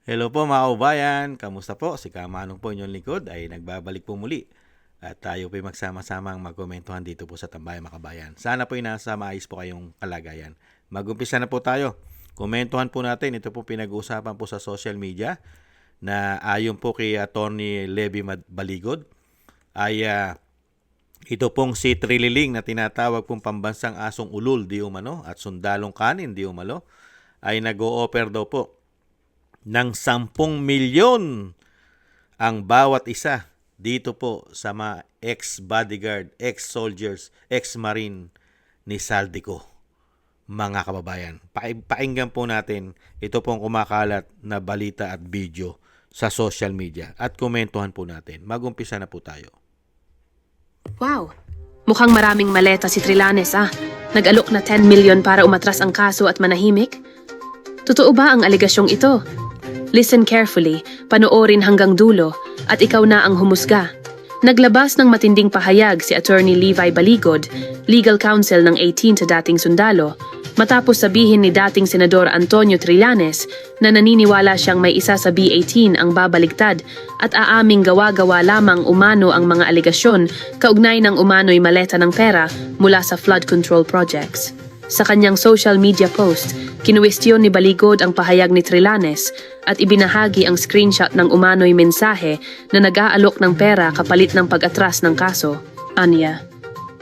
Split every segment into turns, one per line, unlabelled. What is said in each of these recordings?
Hello po mga kababayan, kamusta po? Si Kamanong po inyong likod ay nagbabalik po muli at tayo po magsama-samang magkomentuhan dito po sa Tambayang Makabayan. Sana po nasa maayos po kayong kalagayan. Mag-umpisa na po tayo. Komentuhan po natin, ito po pinag-uusapan po sa social media na ayon po kay Atty. Levy Baligod ay ito pong si Trililing na tinatawag pong pambansang asong ulol di umano at sundalong kanin di umano ay nag-o-offer daw po ng 10 milyon ang bawat isa dito po sa mga ex-bodyguard, ex-soldiers, ex-marine ni Saldico. Mga kababayan, pakinggan po natin ito pong kumakalat na balita at video sa social media at komentuhan po natin. Mag-umpisa na po tayo.
Wow! Mukhang maraming maleta si Trillanes Nag-alok na 10 million para umatras ang kaso at manahimik? Totoo ba ang aligasyong ito? Listen carefully, panoorin hanggang dulo, at ikaw na ang humusga. Naglabas ng matinding pahayag si Attorney Levi Baligod, Legal Counsel ng 18 sa dating sundalo, matapos sabihin ni dating Senador Antonio Trillanes na naniniwala siyang may isa sa B-18 ang babaligtad at aaming gawa-gawa lamang umano ang mga aligasyon kaugnay ng umano'y maleta ng pera mula sa flood control projects. Sa kanyang social media post, kinuwestiyon ni Baligod ang pahayag ni Trillanes at ibinahagi ang screenshot ng umano'y mensahe na nag-aalok ng pera kapalit ng pag-atras ng kaso. Anya,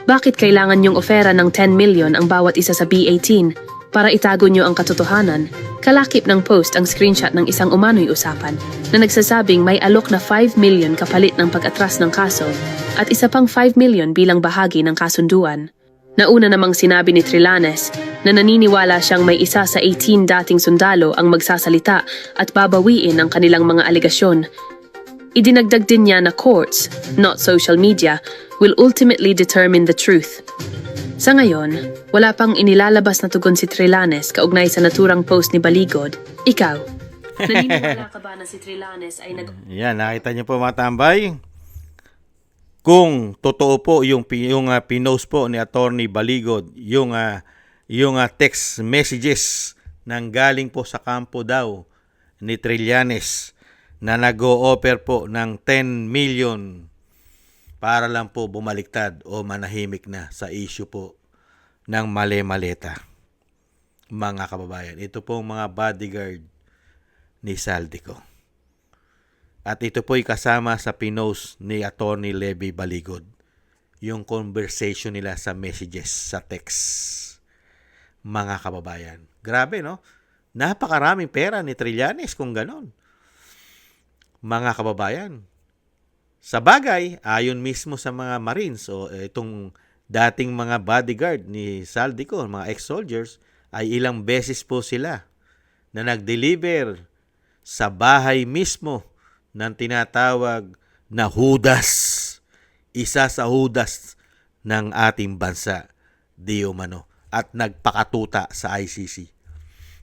bakit kailangan niyong ofera ng 10 million ang bawat isa sa B-18 para itago niyo ang katotohanan? Kalakip ng post ang screenshot ng isang umano'y usapan na nagsasabing may alok na 5 million kapalit ng pag-atras ng kaso at isa pang 5 million bilang bahagi ng kasunduan. Nauna namang sinabi ni Trillanes na naniniwala siyang may isa sa 18 dating sundalo ang magsasalita at babawiin ang kanilang mga aligasyon. Idinagdag din niya na courts, not social media, will ultimately determine the truth. Sa ngayon, wala pang inilalabas na tugon si Trillanes kaugnay sa naturang post ni Baligod. Ikaw, naniniwala ka ba na si Trillanes ay
Yan, nakita niyo po mga tambay. Kung totoo po yung pinost po ni Attorney Baligod, yung text messages nang galing po sa kampo daw ni Trillanes na nag-o-offer po ng 10 million para lang po bumaliktad o manahimik na sa issue po ng male-maleta. Mga kababayan, ito po mga bodyguard ni Saldico. At ito po'y kasama sa pinost ni Atty. Levy Baligod. Yung conversation nila sa messages, sa text. Mga kababayan. Grabe, no? Napakaraming pera ni Trillanes kung ganon. Mga kababayan. Sa bagay, ayon mismo sa mga Marines o itong dating mga bodyguard ni Saldico, mga ex-soldiers, ay ilang beses po sila na nag-deliver sa bahay mismo ng tinatawag na Judas. Isa sa Judas ng ating bansa, di umano. At nagpakatuta sa ICC.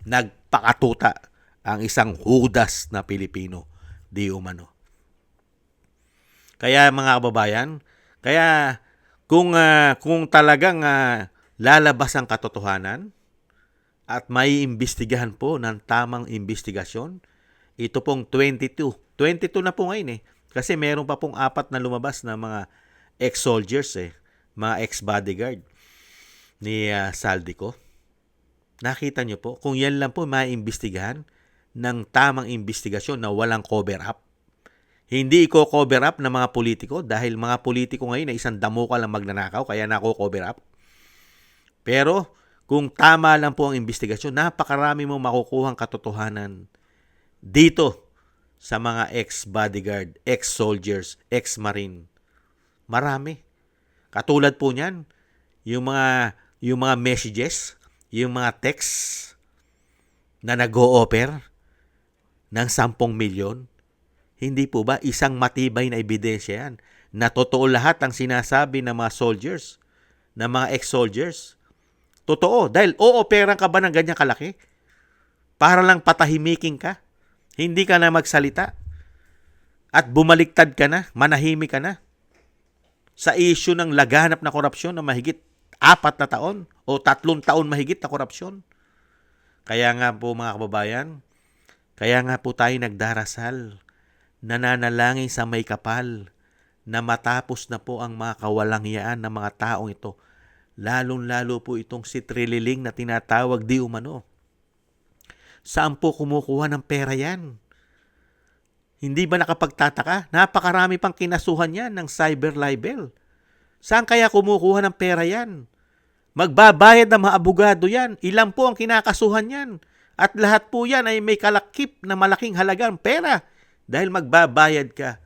Nagpakatuta ang isang Judas na Pilipino, di umano. Kaya mga kababayan, kung talagang lalabas ang katotohanan at may imbestigahan po ng tamang investigasyon, ito pong 22 na po ngayon kasi meron pa pong 4 na lumabas na mga ex-soldiers mga ex-bodyguard ni Saldico. Nakita nyo po, kung yan lang po maiimbestigahan ng tamang investigasyon na walang cover-up. Hindi i-cover up ng mga politiko dahil mga politiko ngayon ay isang damuka lang magnanakaw kaya nako-cover up. Pero kung tama lang po ang investigasyon, napakarami mo makukuhang katotohanan dito sa mga ex-bodyguard, ex-soldiers, ex-marine. Marami. Katulad po niyan, yung mga messages, yung mga texts na nag-o-offer ng 10 milyon. Hindi po ba isang matibay na ebidensya yan na totoo lahat ang sinasabi ng mga soldiers, ng mga ex-soldiers? Totoo. Dahil o-operan ka ba ng ganyang kalaki? Para lang patahimiking ka? Hindi ka na magsalita? At bumaliktad ka na? Manahimik ka na? Sa issue ng laganap na korupsyon na mahigit 4 na taon o 3 taon mahigit na korupsyon? Kaya nga po mga kababayan, Kaya nga po tayo nagdarasal, nananalangin sa may kapal, na matapos na po ang mga kawalangyaan ng mga taong ito. Lalong-lalo po itong si Trililing na tinatawag di umano. Saan po kumukuha ng pera yan? Hindi ba nakapagtataka? Napakarami pang kinasuhan yan ng cyber libel. Saan kaya kumukuha ng pera yan? Magbabayad ng mga abogado yan. Ilan po ang kinakasuhan yan? At lahat po yan ay may kalakip na malaking halagang pera dahil magbabayad ka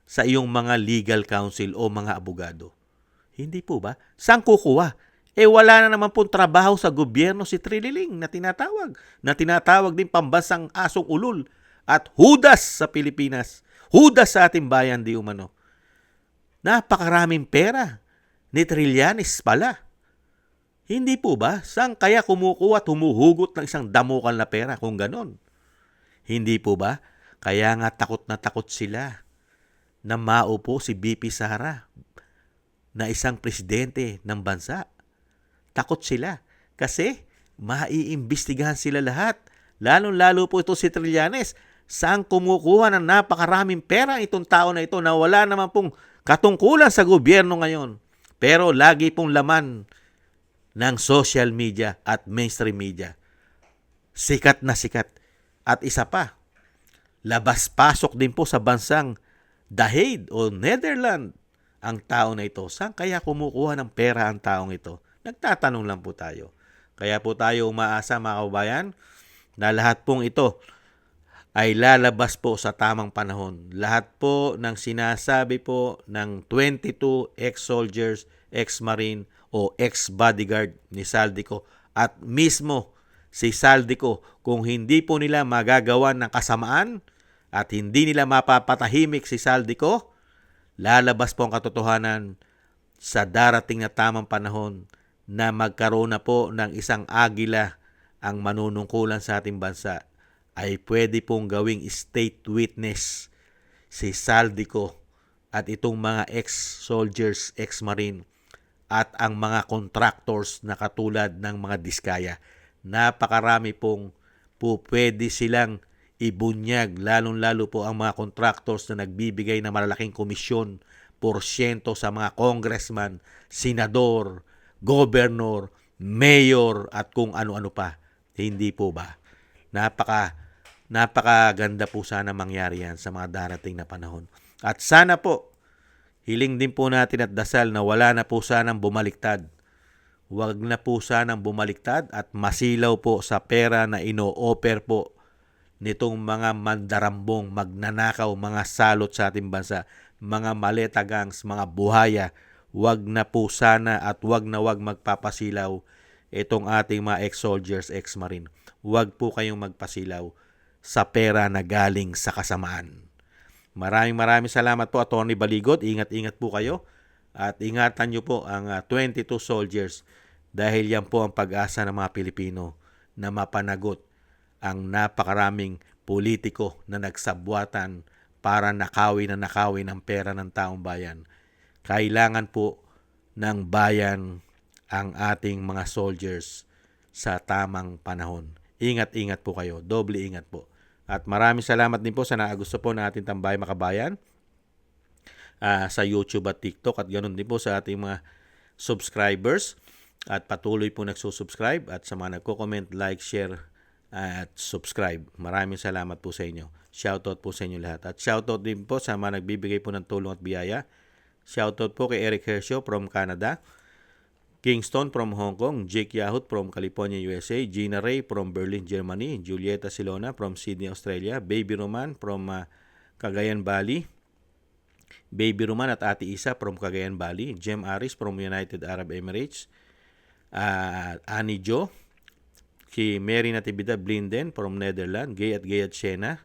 sa iyong mga legal counsel o mga abogado. Hindi po ba? Saan kukuha? Wala na naman pong trabaho sa gobyerno si Trililing na tinatawag din pambansang asong ulol at Judas sa Pilipinas. Judas sa ating bayan di umano. Napakaraming pera ni Trillanes pala. Hindi po ba? Saan kaya kumukuha at humuhugot ng isang damukan na pera kung ganon? Hindi po ba? Kaya nga takot na takot sila na maupo si BP Sara na isang presidente ng bansa. Takot sila kasi maiimbestigahan sila lahat. Lalong-lalo po ito si Trillanes. Saan kumukuha ng napakaraming pera itong tao na ito na wala naman pong katungkulan sa gobyerno ngayon. Pero lagi pong laman ng social media at mainstream media. Sikat na sikat. At isa pa, labas-pasok din po sa bansang The Hague o Netherlands ang tao na ito. Saan kaya kumukuha ng pera ang taong ito? Nagtatanong lang po tayo. Kaya po tayo umaasa mga kabayan na lahat pong ito ay lalabas po sa tamang panahon. Lahat po ng sinasabi po ng 22 ex-soldiers, ex-marine o ex-bodyguard ni Saldico at mismo si Saldico, kung hindi po nila magagawa ng kasamaan at hindi nila mapapatahimik si Saldico, lalabas po ang katotohanan sa darating na tamang panahon na magkaroon na po ng isang agila ang manunungkulan sa ating bansa, ay pwede pong gawing state witness si Saldico at itong mga ex-soldiers, ex-marine at ang mga contractors na katulad ng mga Diskaya. Napakarami pong pwede silang ibunyag, lalong-lalo po ang mga contractors na nagbibigay ng malalaking komisyon, porsyento sa mga congressman, senador, governor, mayor at kung ano-ano pa. Hindi po ba? Napakaganda po sana mangyari yan sa mga darating na panahon. At sana po, hiling din po natin at dasal na wala na po sanang bumaliktad. Huwag na po sanang bumaliktad at masilaw po sa pera na ino-offer po nitong mga mandarambong, magnanakaw, mga salot sa ating bansa, mga maleta gangs, mga buhaya. Huwag na po sana at huwag magpapasilaw itong ating mga ex-soldiers, ex-marine. Huwag po kayong magpasilaw sa pera na galing sa kasamaan. Maraming salamat po, Atty. Baligot. Ingat-ingat po kayo at ingatan nyo po ang 22 soldiers dahil yan po ang pag-asa ng mga Pilipino na mapanagot ang napakaraming politiko na nagsabwatan para nakawin ng pera ng taong bayan. Kailangan po ng bayan ang ating mga soldiers sa tamang panahon. Ingat-ingat po kayo. Doble ingat po. At maraming salamat din po sa naagusto po ng ating Tambay Makabayan sa YouTube at TikTok at ganoon din po sa ating mga subscribers at patuloy po nagsusubscribe at sa mga nagko-comment, like, share at subscribe. Maraming salamat po sa inyo. Shoutout po sa inyo lahat. At shoutout din po sa mga nagbibigay po ng tulong at biyaya. Shoutout po kay Eric Hershio from Canada, Kingston from Hong Kong, Jake Yahut from California, USA, Gina Ray from Berlin, Germany, Julieta Silona from Sydney, Australia, Baby Roman from Cagayan Valley, Baby Roman at Ate Isa from Cagayan Valley, Jem Aris from United Arab Emirates, Annie Jo, si Mary Natividad Blinden from Netherlands, Gay at Siena,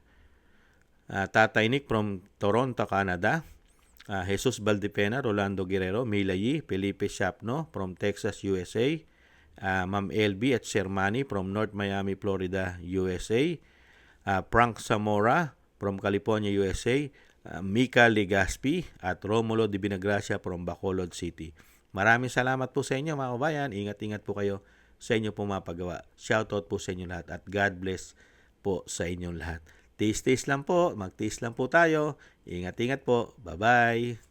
Tatay Nick from Toronto, Canada, Jesus Valdepena, Rolando Guerrero, Mila Yi, Felipe Shapno from Texas, USA, Ma'am LB at Shermani from North Miami, Florida, USA, Frank Zamora from California, USA, Mika Legaspi at Romulo Di Binagracia from Bacolod City. Maraming salamat po sa inyo mga kabayan. Ingat-ingat po kayo sa inyo po mapagawa. Shoutout po sa inyo lahat at God bless po sa inyong lahat. Tiis-tiis lang po. Magtiis lang po tayo. Ingat-ingat po. Bye-bye.